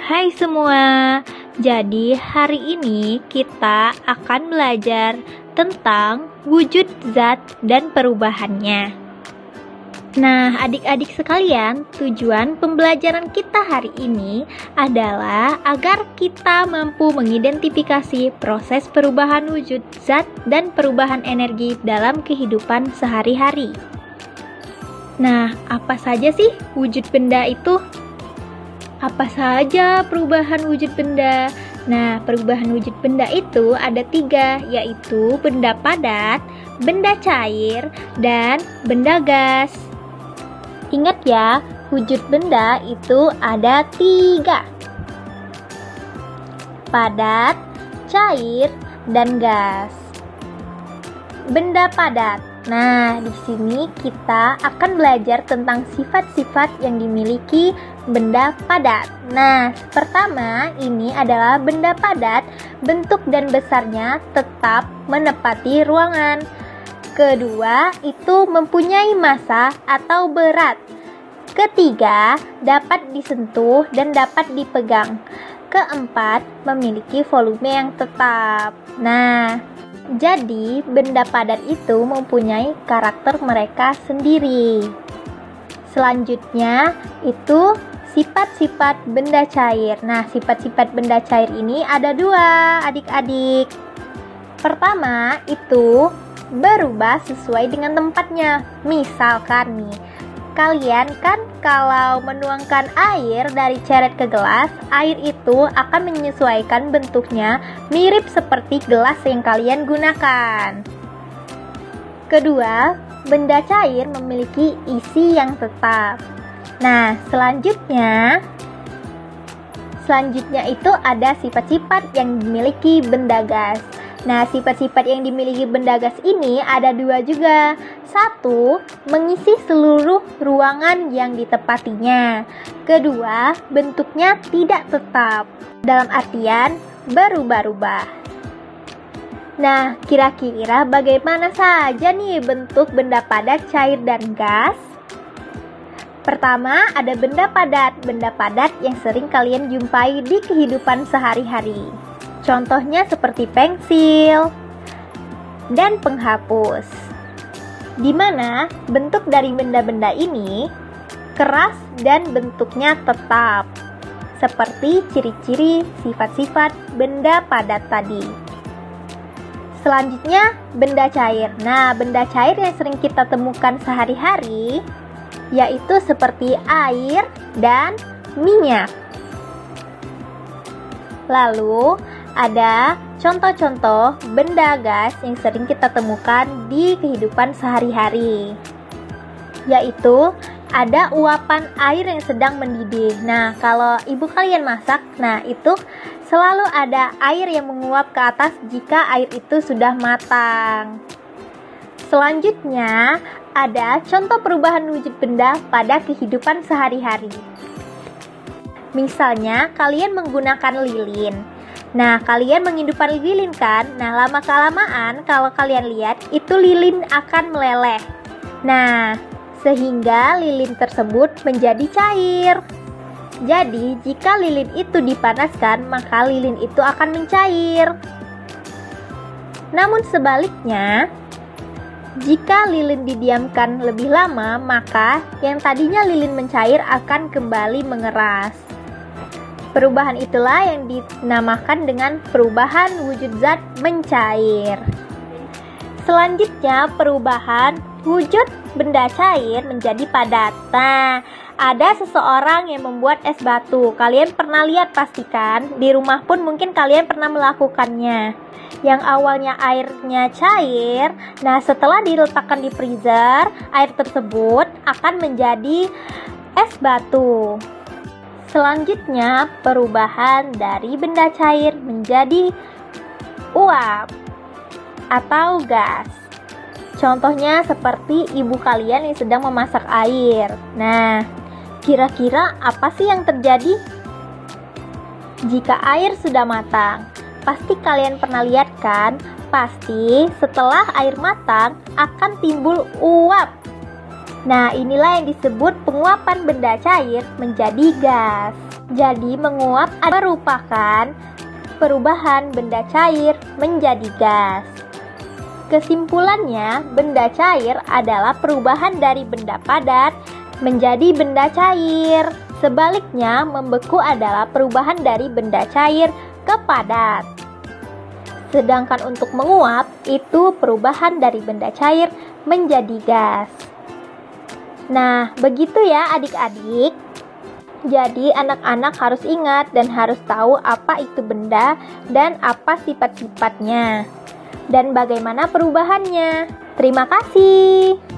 Hai semua, jadi hari ini kita akan belajar tentang wujud zat dan perubahannya. Nah, adik-adik sekalian, tujuan pembelajaran kita hari ini adalah agar kita mampu mengidentifikasi proses perubahan wujud zat dan perubahan energi dalam kehidupan sehari-hari. Nah, apa saja sih wujud benda itu? Apa saja perubahan wujud benda? Nah, perubahan wujud benda itu ada 3, yaitu benda padat, benda cair, dan benda gas. Ingat ya, wujud benda itu ada 3. Padat, cair, dan gas. Benda padat. Nah, di sini kita akan belajar tentang sifat-sifat yang dimiliki benda padat. Nah, pertama ini adalah benda padat, bentuk dan besarnya tetap menepati ruangan. Kedua, itu mempunyai massa atau berat. Ketiga, dapat disentuh dan dapat dipegang. Keempat, memiliki volume yang tetap. Nah, jadi benda padat itu mempunyai karakter mereka sendiri. Selanjutnya, itu sifat-sifat benda cair. Nah, sifat-sifat benda cair ini ada 2, adik-adik. Pertama, itu berubah sesuai dengan tempatnya. Misalkan nih, kalian kan kalau menuangkan air dari ceret ke gelas, air itu akan menyesuaikan bentuknya mirip seperti gelas yang kalian gunakan. Kedua, benda cair memiliki isi yang tetap. Nah, selanjutnya itu ada sifat-sifat yang dimiliki benda gas. Nah, sifat-sifat yang dimiliki benda gas ini ada 2 juga. 1, mengisi seluruh ruangan yang ditepatinya. Kedua, bentuknya tidak tetap, dalam artian berubah-ubah. Nah, kira-kira bagaimana saja nih bentuk benda padat, cair, dan gas? Pertama, ada benda padat yang sering kalian jumpai di kehidupan sehari-hari. Contohnya seperti pensil dan penghapus, di mana bentuk dari benda-benda ini keras dan bentuknya tetap, seperti ciri-ciri sifat-sifat benda padat tadi. Selanjutnya, benda cair. Nah, benda cair yang sering kita temukan sehari-hari yaitu seperti air dan minyak. Lalu, ada contoh-contoh benda gas yang sering kita temukan di kehidupan sehari-hari, yaitu ada uapan air yang sedang mendidih. Nah, kalau ibu kalian masak, nah itu selalu ada air yang menguap ke atas jika air itu sudah matang. Selanjutnya, ada contoh perubahan wujud benda pada kehidupan sehari-hari. Misalnya, kalian menggunakan lilin. Nah, kalian menghidupkan lilin kan? Nah, lama-kelamaan kalau kalian lihat, itu lilin akan meleleh. Nah, sehingga lilin tersebut menjadi cair. Jadi, jika lilin itu dipanaskan, maka lilin itu akan mencair. Namun sebaliknya, jika lilin didiamkan lebih lama, maka yang tadinya lilin mencair akan kembali mengeras. Perubahan itulah yang dinamakan dengan perubahan wujud zat mencair. Selanjutnya, perubahan wujud benda cair menjadi padat. Nah, ada seseorang yang membuat es batu. Kalian pernah lihat pastikan, di rumah pun mungkin kalian pernah melakukannya. Yang awalnya airnya cair, nah setelah diletakkan di freezer, air tersebut akan menjadi es batu. Selanjutnya, perubahan dari benda cair menjadi uap atau gas. Contohnya seperti ibu kalian yang sedang memasak air. Nah, kira-kira apa sih yang terjadi jika air sudah matang? Pasti kalian pernah lihat kan? Pasti setelah air matang akan timbul uap. Nah, inilah yang disebut penguapan benda cair menjadi gas. Jadi, menguap merupakan perubahan benda cair menjadi gas. Kesimpulannya, benda cair adalah perubahan dari benda padat menjadi benda cair. Sebaliknya, membeku adalah perubahan dari benda cair ke padat. Sedangkan untuk menguap, itu perubahan dari benda cair menjadi gas. Nah, begitu ya adik-adik. Jadi anak-anak harus ingat dan harus tahu apa itu benda dan apa sifat-sifatnya dan bagaimana perubahannya. Terima kasih.